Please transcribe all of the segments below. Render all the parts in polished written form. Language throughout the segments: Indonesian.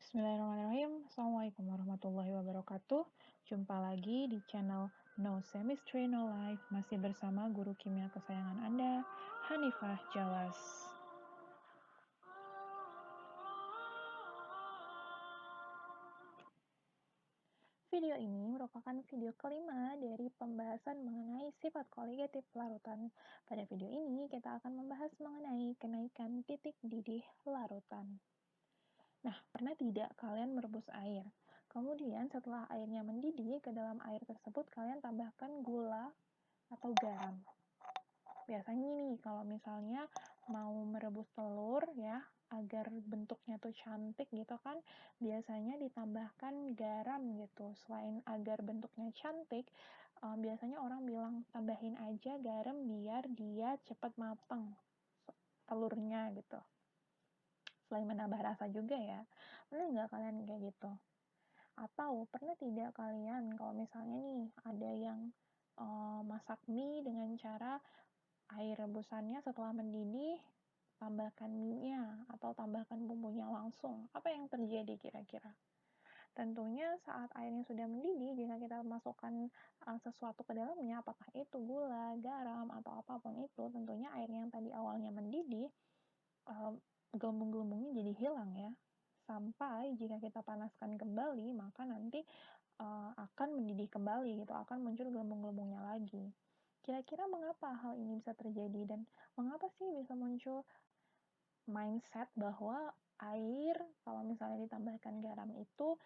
Bismillahirrahmanirrahim. Assalamualaikum warahmatullahi wabarakatuh. Jumpa lagi di channel No Chemistry No Life. Masih bersama guru kimia kesayangan Anda, Hanifah Jawas. Video ini merupakan video kelima dari pembahasan mengenai sifat koligatif larutan. Pada video ini kita akan membahas mengenai kenaikan titik didih larutan. Nah, pernah tidak kalian merebus air? Kemudian setelah airnya mendidih, ke dalam air tersebut kalian tambahkan gula atau garam. Biasanya nih, kalau misalnya mau merebus telur ya, agar bentuknya tuh cantik gitu kan, biasanya ditambahkan garam gitu. Selain agar bentuknya cantik, biasanya orang bilang tambahin aja garam biar dia cepat matang telurnya gitu. Selain menambah rasa juga ya. Pernah nggak kalian kayak gitu? Atau pernah tidak kalian kalau misalnya nih ada yang masak mie dengan cara air rebusannya setelah mendidih, tambahkan mie-nya atau tambahkan bumbunya langsung. Apa yang terjadi kira-kira? Tentunya saat airnya sudah mendidih, jika kita masukkan sesuatu ke dalamnya, apakah itu gula, garam, atau apapun itu, tentunya air yang tadi awalnya mendidih, gelembung-gelembungnya jadi hilang ya. Sampai jika kita panaskan kembali, maka nanti akan mendidih kembali gitu, akan muncul gelembung-gelembungnya lagi. Kira-kira mengapa hal ini bisa terjadi dan mengapa sih bisa muncul mindset bahwa air kalau misalnya ditambahkan garam itu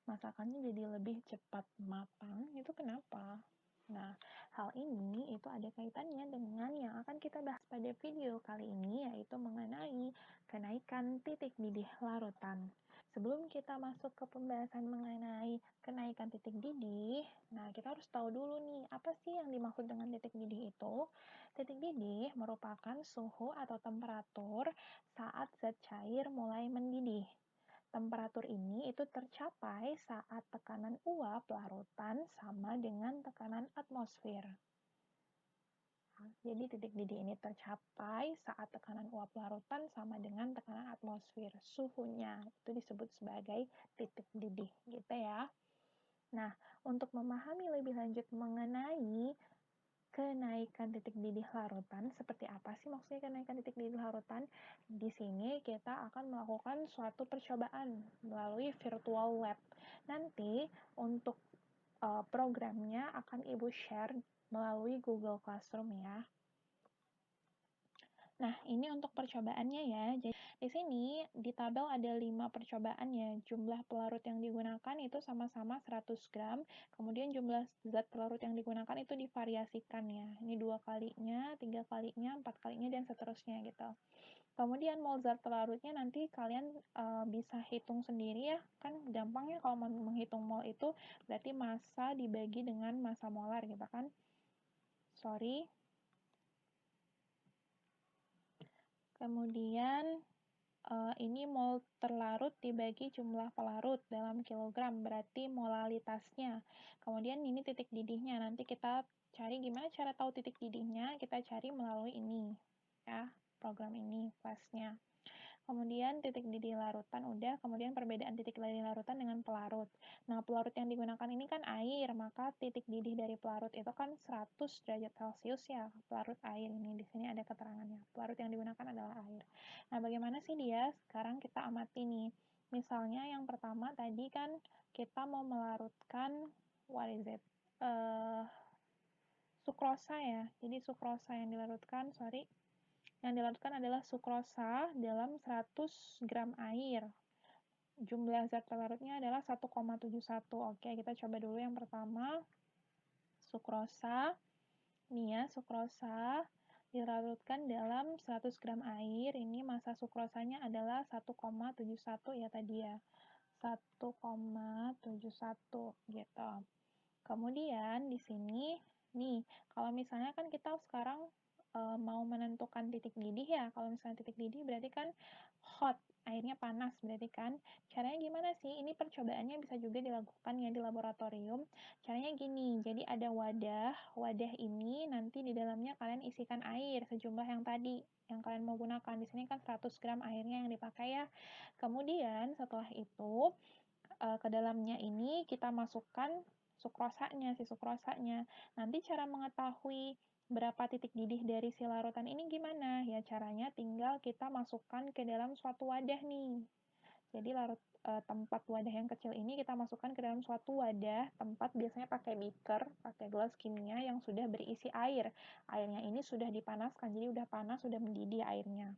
masakannya jadi lebih cepat matang, itu kenapa? Nah, hal ini itu ada kaitannya dengan yang akan kita bahas pada video kali ini, yaitu mengenai kenaikan titik didih larutan. Sebelum kita masuk ke pembahasan mengenai kenaikan titik didih, nah kita harus tahu dulu nih, apa sih yang dimaksud dengan titik didih itu? Titik didih merupakan suhu atau temperatur saat zat cair mulai mendidih. Temperatur ini itu tercapai saat tekanan uap larutan sama dengan tekanan atmosfer. Jadi titik didih ini tercapai saat tekanan uap larutan sama dengan tekanan atmosfer. Suhunya itu disebut sebagai titik didih, gitu ya. Nah, untuk memahami lebih lanjut mengenai kenaikan titik didih larutan, seperti apa sih maksudnya kenaikan titik didih larutan? Di sini kita akan melakukan suatu percobaan melalui virtual lab. Nanti untuk programnya akan Ibu share melalui Google Classroom ya. Nah, ini untuk percobaannya ya. Jadi, di sini di tabel ada 5 percobaannya. Jumlah pelarut yang digunakan itu sama-sama 100 gram. Kemudian jumlah zat pelarut yang digunakan itu divariasikan ya. Ini 2 kalinya, 3 kalinya, 4 kalinya, dan seterusnya gitu. Kemudian mol zat pelarutnya nanti kalian bisa hitung sendiri ya. Kan gampang ya kalau menghitung mol itu berarti massa dibagi dengan massa molar gitu kan. Sorry. Kemudian ini mol terlarut dibagi jumlah pelarut dalam kilogram, berarti molalitasnya. Kemudian ini titik didihnya, nanti kita cari gimana cara tahu titik didihnya, kita cari melalui ini, ya, program ini, flashnya. Kemudian titik didih larutan udah, kemudian perbedaan titik didih larutan dengan pelarut. Nah, pelarut yang digunakan ini kan air, maka titik didih dari pelarut itu kan 100 derajat Celcius ya, pelarut air ini. Di sini ada keterangannya. Pelarut yang digunakan adalah air. Nah, bagaimana sih dia? Sekarang kita amati nih. Misalnya yang pertama tadi kan kita mau melarutkan what is it? Sukrosa ya. Jadi sukrosa yang dilarutkan, sorry. Yang dilarutkan adalah sukrosa dalam 100 gram air. Jumlah zat pelarutnya adalah 1,71. Oke, kita coba dulu yang pertama. Sukrosa. Nih ya, sukrosa dilarutkan dalam 100 gram air. Ini massa sukrosanya adalah 1,71 ya tadi ya. 1,71 gitu. Kemudian di sini, nih, kalau misalnya kan kita sekarang mau menentukan titik didih ya. Kalau misalnya titik didih berarti kan hot. airnya panas berarti kan. Caranya gimana sih? Ini percobaannya bisa juga dilakukan ya di laboratorium. Caranya gini, jadi ada wadah, wadah ini nanti di dalamnya kalian isikan air sejumlah yang tadi yang kalian mau gunakan. Di sini kan 100 gram airnya yang dipakai ya. Kemudian setelah itu ke dalamnya ini kita masukkan sukrosanya, si sukrosanya. Nanti cara mengetahui berapa titik didih dari si larutan ini gimana? Ya caranya tinggal kita masukkan ke dalam suatu wadah nih. Jadi tempat wadah yang kecil ini kita masukkan ke dalam suatu wadah tempat biasanya pakai beaker, pakai gelas kimia yang sudah berisi air. Airnya ini sudah dipanaskan, jadi udah panas, sudah mendidih airnya.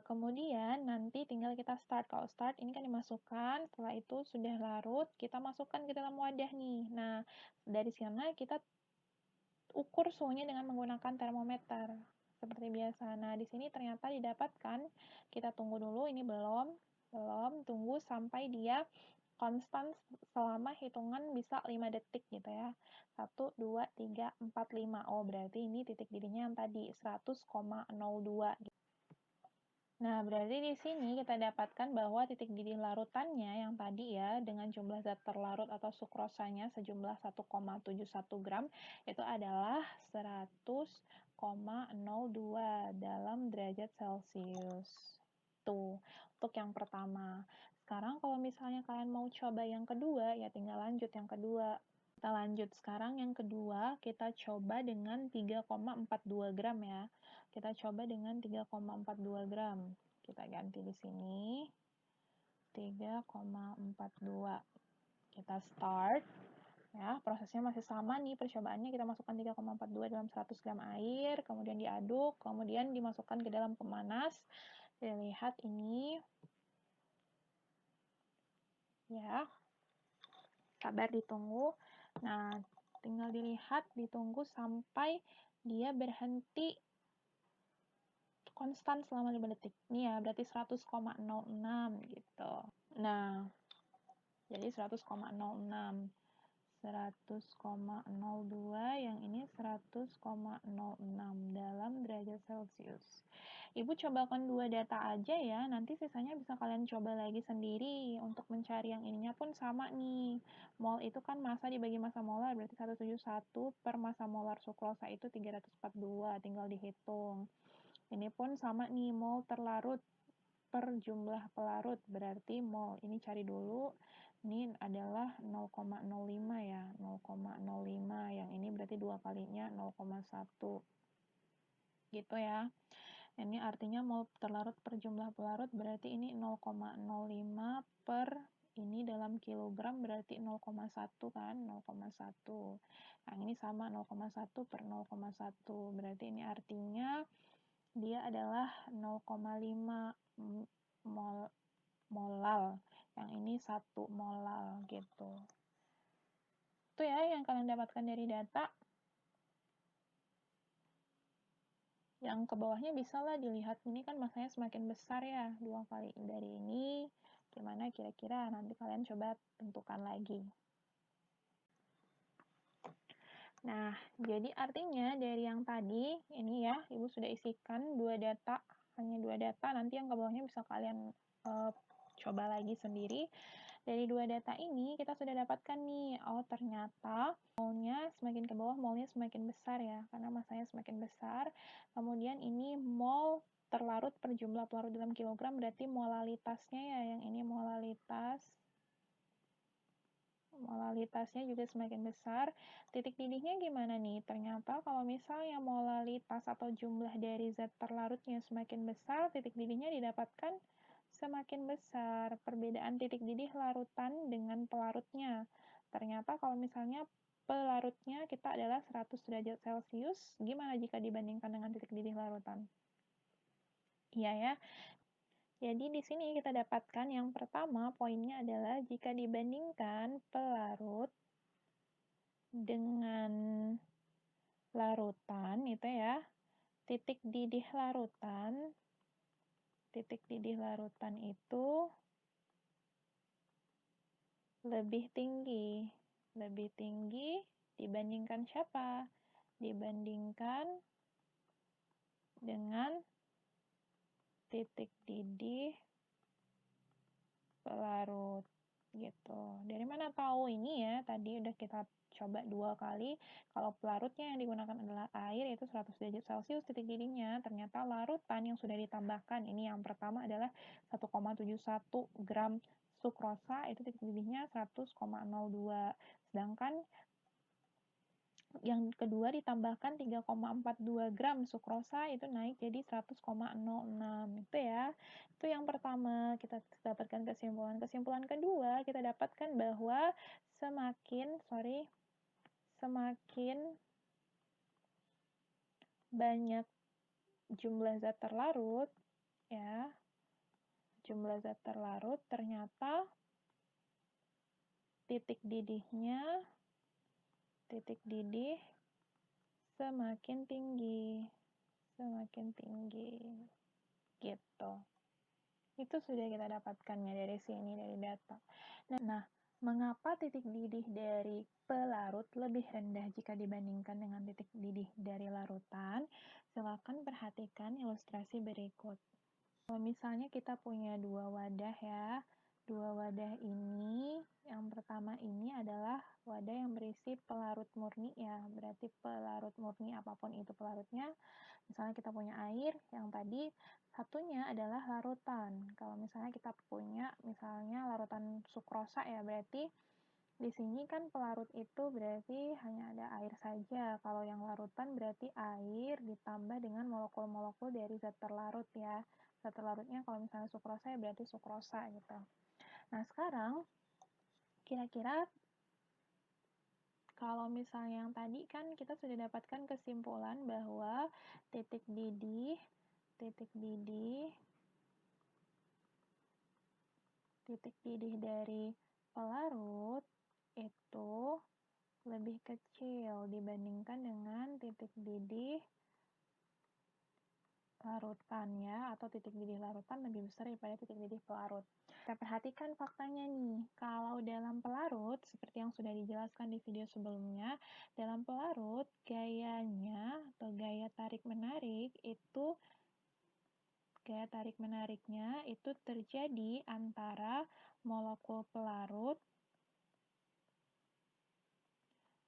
Kemudian nanti tinggal kita start. Kalau start ini kan dimasukkan, setelah itu sudah larut, kita masukkan ke dalam wadah nih. Nah, dari sana kita ukur suhunya dengan menggunakan termometer seperti biasa. Nah, di sini ternyata didapatkan, kita tunggu dulu, ini belum, tunggu sampai dia konstan selama hitungan bisa 5 detik gitu ya. 1, 2, 3, 4, 5. Oh, berarti ini titik didihnya yang tadi 100,02 gitu. Nah, berarti di sini kita dapatkan bahwa titik didih larutannya yang tadi ya, dengan jumlah zat terlarut atau sukrosanya sejumlah 1,71 gram, itu adalah 100,02 dalam derajat Celcius. Tuh, untuk yang pertama. Sekarang kalau misalnya kalian mau coba yang kedua, ya tinggal lanjut yang kedua. Kita lanjut sekarang yang kedua, kita coba dengan 3,42 gram ya. Kita coba dengan 3,42 gram. Kita ganti di sini. 3,42. Kita start. Ya, prosesnya masih sama nih percobaannya. Kita masukkan 3,42 dalam 100 gram air, kemudian diaduk, kemudian dimasukkan ke dalam pemanas. Lihat ini. Ya. Sabar ditunggu. Nah, tinggal dilihat, ditunggu sampai dia berhenti konstan selama 5 detik. Ini ya, berarti 100,06 gitu. Nah, jadi 100,06. 100,02, yang ini 100,06 dalam derajat Celcius. Ibu cobakan 2 data aja ya, nanti sisanya bisa kalian coba lagi sendiri. Untuk mencari yang ininya pun sama nih. Mol itu kan massa dibagi massa molar, berarti 171 per massa molar sukrosa itu 342, tinggal dihitung. Ini pun sama nih, mol terlarut per jumlah pelarut, berarti mol. Ini cari dulu, ini adalah 0,05 ya, 0,05, yang ini berarti 2 kalinya 0,1. Gitu ya. Ini artinya mol terlarut per jumlah pelarut, berarti ini 0,05 per ini dalam kilogram berarti 0,1 kan, 0,1. Yang ini sama 0,1 per 0,1, berarti ini artinya dia adalah 0,5 molal. Yang ini 1 molal gitu. Itu ya yang kalian dapatkan dari data. Yang ke bawahnya bisa lah dilihat, ini kan masanya semakin besar ya, 2 kali dari ini. Gimana kira-kira, nanti kalian coba tentukan lagi. Nah, jadi artinya dari yang tadi, ini ya, Ibu sudah isikan 2 data, hanya 2 data, nanti yang ke bawahnya bisa kalian coba lagi sendiri. Dari 2 data ini, kita sudah dapatkan nih, oh ternyata molnya semakin ke bawah, molnya semakin besar ya, karena masanya semakin besar. Kemudian ini mol terlarut per jumlah pelarut dalam kilogram, berarti molalitasnya ya, yang ini molalitasnya juga semakin besar. Titik didihnya gimana nih? Ternyata kalau misalnya molalitas atau jumlah dari zat terlarutnya semakin besar, titik didihnya didapatkan semakin besar. Perbedaan titik didih larutan dengan pelarutnya. Ternyata kalau misalnya pelarutnya kita adalah 100 derajat Celcius, gimana jika dibandingkan dengan titik didih larutan? Iya ya. Jadi di sini kita dapatkan yang pertama poinnya adalah jika dibandingkan pelarut dengan larutan itu ya, titik didih larutan itu lebih tinggi dibandingkan siapa? Dibandingkan dengan titik didih pelarut gitu. Dari mana tahu ini ya? Tadi udah kita coba 2 kali. Kalau pelarutnya yang digunakan adalah air, yaitu 100 derajat Celcius titik didihnya. Ternyata larutan yang sudah ditambahkan, ini yang pertama adalah 1,71 gram sukrosa, itu titik didihnya 100,02. Sedangkan yang kedua ditambahkan 3,42 gram sukrosa, itu naik jadi 100,06. Itu ya. Itu yang pertama, kita dapatkan kesimpulan. Kesimpulan kedua, kita dapatkan bahwa semakin banyak jumlah zat terlarut, ya, jumlah zat terlarut, ternyata titik didih semakin tinggi gitu. Itu sudah kita dapatkannya dari sini, dari data. Nah, mengapa titik didih dari pelarut lebih rendah jika dibandingkan dengan titik didih dari larutan? Silakan perhatikan ilustrasi berikut. Kalau misalnya kita punya 2 wadah ya, 2 wadah ini, yang pertama ini adalah wadah yang berisi pelarut murni ya, berarti pelarut murni apapun itu pelarutnya. Misalnya kita punya air, yang tadi satunya adalah larutan. Kalau misalnya kita punya misalnya larutan sukrosa ya, berarti di sini kan pelarut itu berarti hanya ada air saja. Kalau yang larutan berarti air ditambah dengan molekul-molekul dari zat terlarut ya. Zat terlarutnya kalau misalnya sukrosa ya berarti sukrosa gitu. Nah, sekarang kira-kira kalau misalnya yang tadi kan kita sudah dapatkan kesimpulan bahwa titik didih dari pelarut itu lebih kecil dibandingkan dengan titik didih larutan ya, atau titik didih larutan lebih besar daripada titik didih pelarut. Kita perhatikan faktanya nih, kalau dalam pelarut, seperti yang sudah dijelaskan di video sebelumnya, dalam pelarut gayanya atau gaya tarik-menarik itu gaya tarik-menariknya itu terjadi antara molekul pelarut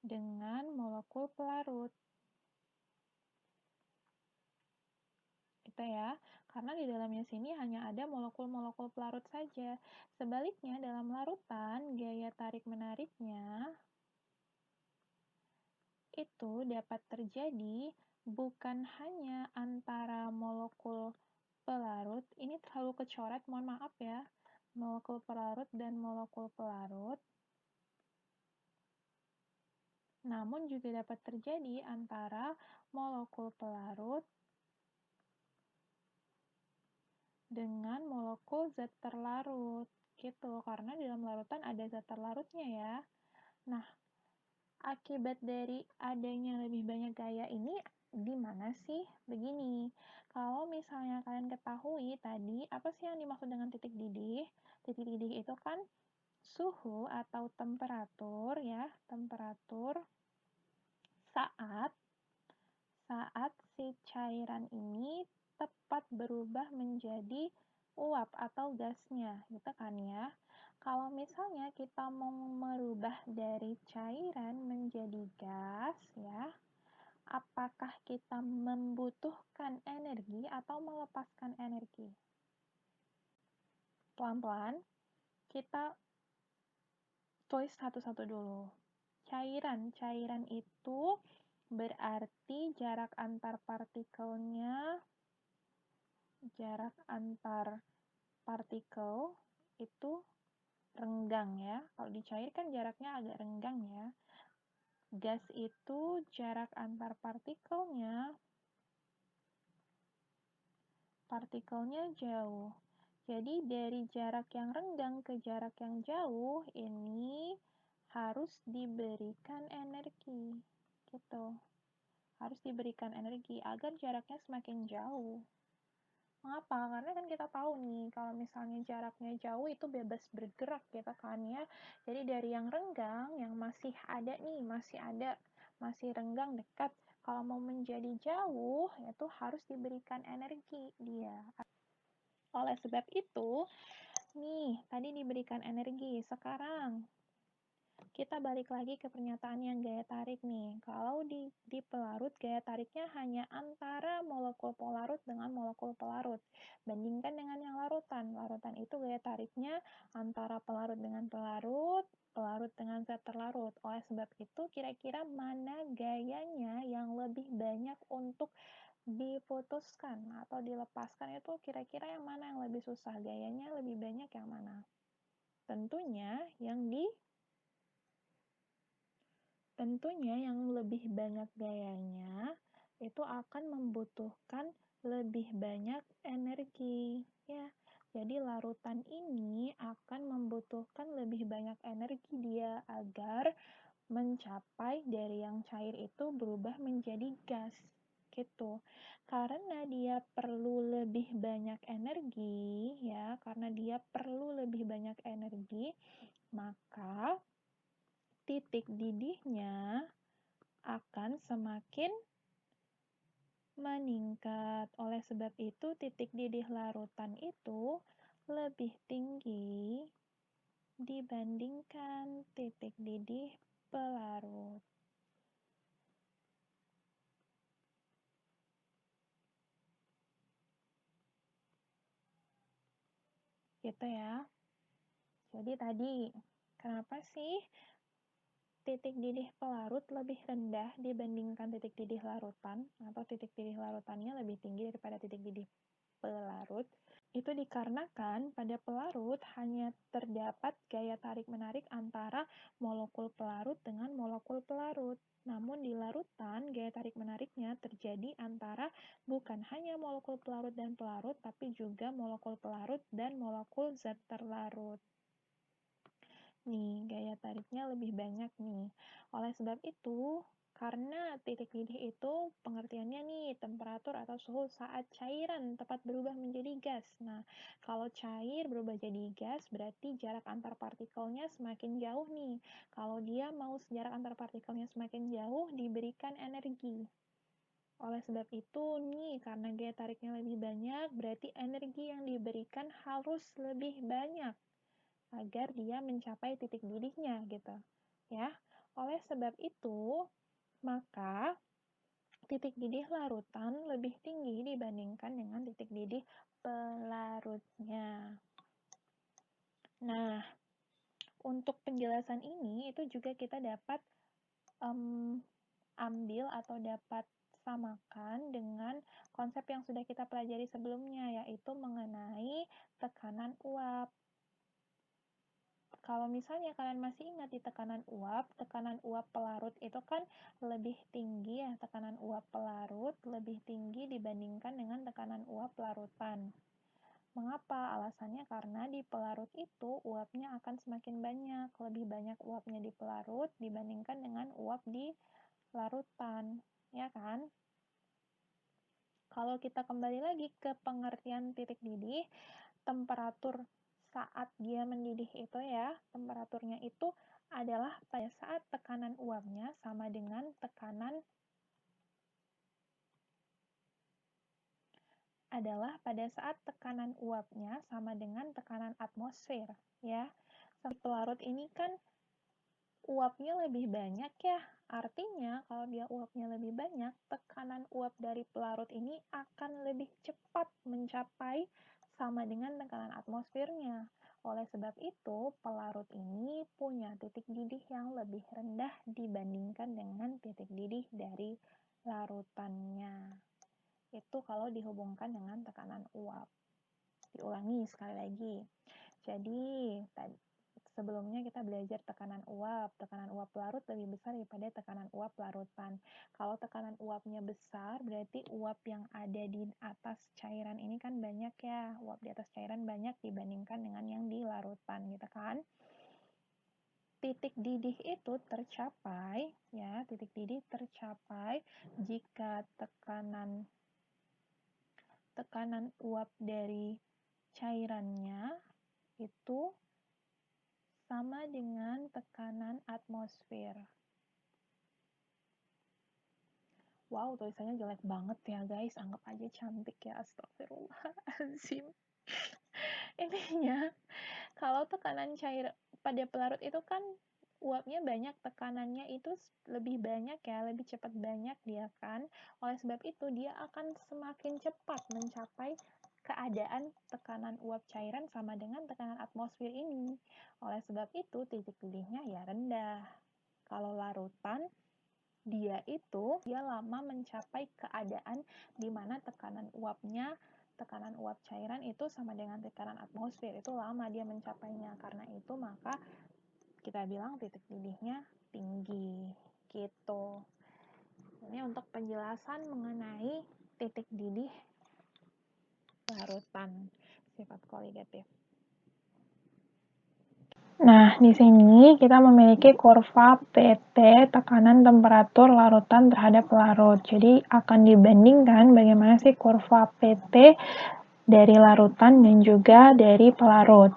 dengan molekul pelarut. Gitu ya, karena di dalamnya sini hanya ada molekul-molekul pelarut saja. Sebaliknya, dalam larutan, gaya tarik-menariknya itu dapat terjadi bukan hanya antara molekul pelarut, ini terlalu kecoret, mohon maaf ya, molekul pelarut dan molekul pelarut, namun juga dapat terjadi antara molekul pelarut dengan molekul zat terlarut gitu, karena di dalam larutan ada zat terlarutnya ya. Nah, akibat dari adanya lebih banyak gaya ini di mana sih? Begini, kalau misalnya kalian ketahui tadi apa sih yang dimaksud dengan titik didih? Titik didih itu kan suhu atau temperatur ya, temperatur saat si cairan ini tepat berubah menjadi uap atau gasnya, gitu kan ya. Kalau misalnya kita mau merubah dari cairan menjadi gas ya, apakah kita membutuhkan energi atau melepaskan energi? Pelan-pelan, kita tulis satu-satu dulu. Cairan itu berarti jarak antar partikel itu renggang ya. Kalau dicair kan jaraknya agak renggang ya. Gas itu jarak antar partikelnya jauh. Jadi dari jarak yang renggang ke jarak yang jauh ini harus diberikan energi. Gitu. Harus diberikan energi agar jaraknya semakin jauh. Mengapa? Karena kan kita tahu nih, kalau misalnya jaraknya jauh itu bebas bergerak gitu kan ya. Jadi dari yang renggang, yang masih renggang dekat. Kalau mau menjadi jauh, itu harus diberikan energi dia. Oleh sebab itu, nih, tadi diberikan energi. Sekarang, kita balik lagi ke pernyataan yang gaya tarik nih. Kalau di pelarut, gaya tariknya hanya antara molekul pelarut dengan molekul pelarut. Bandingkan dengan yang larutan. Larutan itu gaya tariknya antara pelarut dengan pelarut, pelarut dengan zat terlarut. Oleh sebab itu, kira-kira mana gayanya yang lebih banyak untuk diputuskan atau dilepaskan itu kira-kira yang mana yang lebih susah? Gayanya lebih banyak yang mana? Tentunya yang lebih banyak gayanya itu akan membutuhkan lebih banyak energi ya. Jadi larutan ini akan membutuhkan lebih banyak energi dia agar mencapai dari yang cair itu berubah menjadi gas gitu. Karena dia perlu lebih banyak energi ya, karena dia perlu lebih banyak energi, maka titik didihnya akan semakin meningkat. Oleh sebab itu, titik didih larutan itu lebih tinggi dibandingkan titik didih pelarut. Gitu ya. Jadi tadi, kenapa sih titik didih pelarut lebih rendah dibandingkan titik didih larutan, atau titik didih larutannya lebih tinggi daripada titik didih pelarut? Itu dikarenakan pada pelarut hanya terdapat gaya tarik-menarik antara molekul pelarut dengan molekul pelarut. Namun di larutan, gaya tarik-menariknya terjadi antara bukan hanya molekul pelarut dan pelarut, tapi juga molekul pelarut dan molekul zat terlarut. Nih, gaya tariknya lebih banyak nih. Oleh sebab itu, karena titik didih itu pengertiannya nih, temperatur atau suhu saat cairan tepat berubah menjadi gas. Nah, kalau cair berubah jadi gas, berarti jarak antar partikelnya semakin jauh nih. Kalau dia mau jarak antar partikelnya semakin jauh, diberikan energi. Oleh sebab itu, nih, karena gaya tariknya lebih banyak, berarti energi yang diberikan harus lebih banyak agar dia mencapai titik didihnya gitu. Ya. Oleh sebab itu, maka titik didih larutan lebih tinggi dibandingkan dengan titik didih pelarutnya. Nah, untuk penjelasan ini itu juga kita dapat ambil atau dapat samakan dengan konsep yang sudah kita pelajari sebelumnya, yaitu mengenai tekanan uap. Kalau misalnya kalian masih ingat di tekanan uap pelarut itu kan lebih tinggi ya, tekanan uap pelarut lebih tinggi dibandingkan dengan tekanan uap larutan. Mengapa? Alasannya karena di pelarut itu uapnya akan semakin banyak, lebih banyak uapnya di pelarut dibandingkan dengan uap di larutan, ya kan? Kalau kita kembali lagi ke pengertian titik didih, temperatur saat dia mendidih itu ya, temperaturnya itu adalah pada saat tekanan uapnya sama dengan tekanan atmosfer ya. Pelarut ini kan uapnya lebih banyak ya. Artinya kalau dia uapnya lebih banyak, tekanan uap dari pelarut ini akan lebih cepat mencapai sama dengan tekanan atmosfernya. Oleh sebab itu, pelarut ini punya titik didih yang lebih rendah dibandingkan dengan titik didih dari larutannya. Itu kalau dihubungkan dengan tekanan uap. Diulangi sekali lagi. Jadi, sebelumnya kita belajar tekanan uap. Tekanan uap larut lebih besar daripada tekanan uap larutan. Kalau tekanan uapnya besar, berarti uap yang ada di atas cairan ini kan banyak ya. Uap di atas cairan banyak dibandingkan dengan yang di larutan, gitu kan? Titik didih itu tercapai, ya, titik didih tercapai jika tekanan uap dari cairannya itu sama dengan tekanan atmosfer. Wow, tulisannya jelek banget ya guys. Anggap aja cantik ya. Astagfirullahaladzim. Intinya, kalau tekanan cair pada pelarut itu kan uapnya banyak, tekanannya itu lebih banyak ya, lebih cepat banyak dia kan. Oleh sebab itu, dia akan semakin cepat mencapai keadaan tekanan uap cairan sama dengan tekanan atmosfer ini. Oleh sebab itu, titik didihnya ya rendah. Kalau larutan, dia lama mencapai keadaan di mana tekanan uap cairan itu sama dengan tekanan atmosfer, itu lama dia mencapainya. Karena itu maka kita bilang titik didihnya tinggi gitu. Ini untuk penjelasan mengenai titik didih larutan sifat koligatif. Nah, di sini kita memiliki kurva PT tekanan temperatur larutan terhadap pelarut. Jadi akan dibandingkan bagaimana sih kurva PT dari larutan dan juga dari pelarut.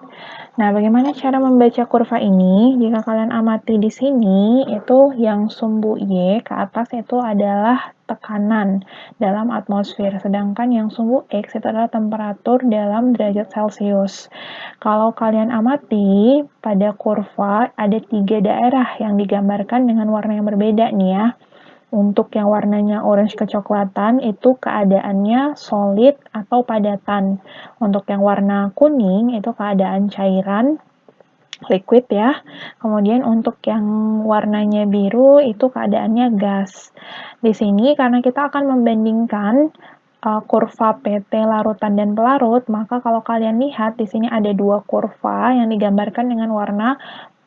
Nah, bagaimana cara membaca kurva ini? Jika kalian amati di sini, itu yang sumbu Y ke atas itu adalah tekanan dalam atmosfer, sedangkan yang sumbu X itu adalah temperatur dalam derajat Celcius. Kalau kalian amati, pada kurva ada 3 daerah yang digambarkan dengan warna yang berbeda nih ya. Untuk yang warnanya orange kecoklatan itu keadaannya solid atau padatan. Untuk yang warna kuning itu keadaan cairan, liquid ya. Kemudian untuk yang warnanya biru itu keadaannya gas. Di sini karena kita akan membandingkan kurva PT larutan dan pelarut, maka kalau kalian lihat di sini ada 2 kurva yang digambarkan dengan warna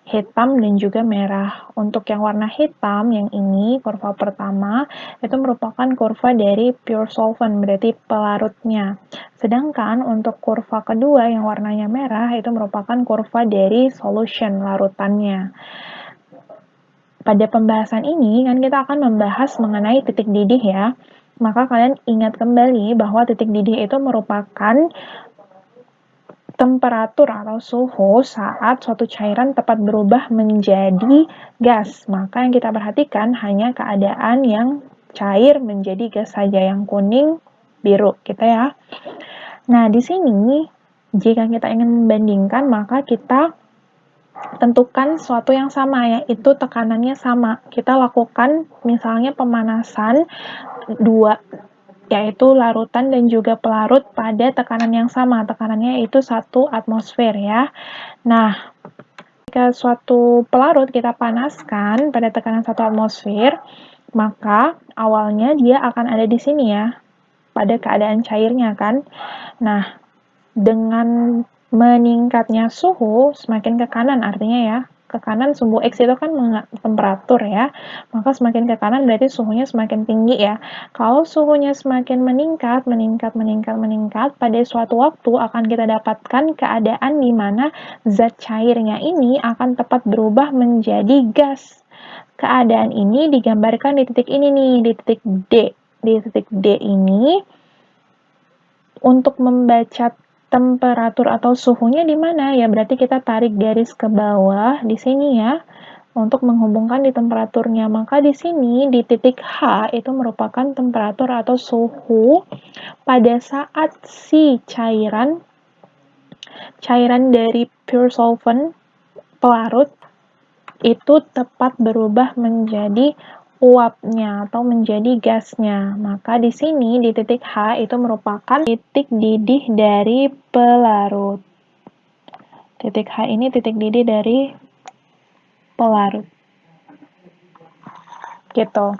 hitam dan juga merah. Untuk yang warna hitam, yang ini, kurva pertama, itu merupakan kurva dari pure solvent, berarti pelarutnya. Sedangkan untuk kurva kedua, yang warnanya merah, itu merupakan kurva dari solution, larutannya. Pada pembahasan ini, kan kita akan membahas mengenai titik didih ya. Maka kalian ingat kembali bahwa titik didih itu merupakan temperatur atau suhu saat suatu cairan tepat berubah menjadi gas. Maka yang kita perhatikan hanya keadaan yang cair menjadi gas saja, yang kuning, biru gitu ya. Nah, di sini jika kita ingin membandingkan, maka kita tentukan suatu yang sama, yaitu tekanannya sama. Kita lakukan misalnya pemanasan yaitu larutan dan juga pelarut pada tekanan yang sama. Tekanannya yaitu 1 atmosfer ya. Nah, jika suatu pelarut kita panaskan pada tekanan 1 atmosfer, maka awalnya dia akan ada di sini ya, pada keadaan cairnya kan. Nah, dengan meningkatnya suhu, semakin ke kanan artinya ya, ke kanan sumbu X itu kan temperatur ya, maka semakin ke kanan berarti suhunya semakin tinggi ya. Kalau suhunya semakin meningkat, pada suatu waktu akan kita dapatkan keadaan di mana zat cairnya ini akan tepat berubah menjadi gas. Keadaan ini digambarkan di titik ini nih, di titik D. Di titik D ini, untuk membaca temperatur atau suhunya di mana ya, berarti kita tarik garis ke bawah di sini ya untuk menghubungkan di temperaturnya. Maka di sini di titik H itu merupakan temperatur atau suhu pada saat si cairan dari pure solvent pelarut itu tepat berubah menjadi uapnya atau menjadi gasnya. Maka di sini di titik H itu merupakan titik didih dari pelarut. Titik H ini titik didih dari pelarut. Gitu.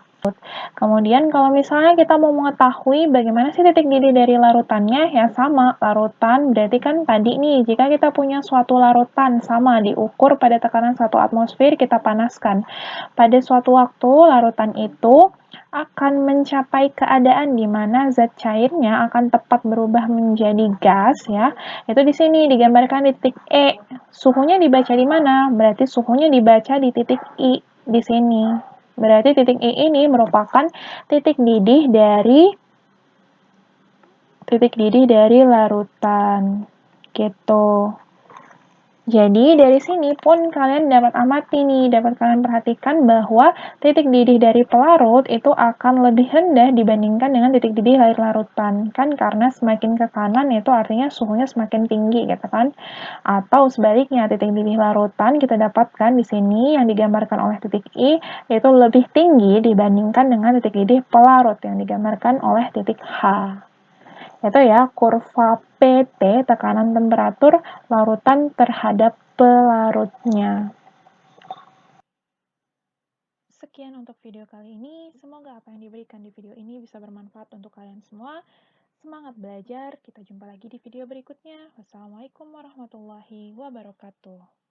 Kemudian kalau misalnya kita mau mengetahui bagaimana sih titik didih dari larutannya, ya sama, larutan berarti kan tadi nih, jika kita punya suatu larutan sama diukur pada tekanan 1 atmosfer, kita panaskan. Pada suatu waktu, larutan itu akan mencapai keadaan di mana zat cairnya akan tepat berubah menjadi gas ya. Itu di sini digambarkan di titik E. Suhunya dibaca di mana? Berarti suhunya dibaca di titik I di sini. Berarti titik I ini merupakan titik didih dari larutan. Gitu. Jadi dari sini pun kalian dapat amati nih, dapat kalian perhatikan bahwa titik didih dari pelarut itu akan lebih rendah dibandingkan dengan titik didih air larutan. Kan karena semakin ke kanan itu artinya suhunya semakin tinggi gitu kan. Atau sebaliknya titik didih larutan kita dapatkan di sini yang digambarkan oleh titik I itu lebih tinggi dibandingkan dengan titik didih pelarut yang digambarkan oleh titik H. Itu ya kurva PT, tekanan temperatur larutan terhadap pelarutnya. Sekian untuk video kali ini. Semoga apa yang diberikan di video ini bisa bermanfaat untuk kalian semua. Semangat belajar. Kita jumpa lagi di video berikutnya. Wassalamualaikum warahmatullahi wabarakatuh.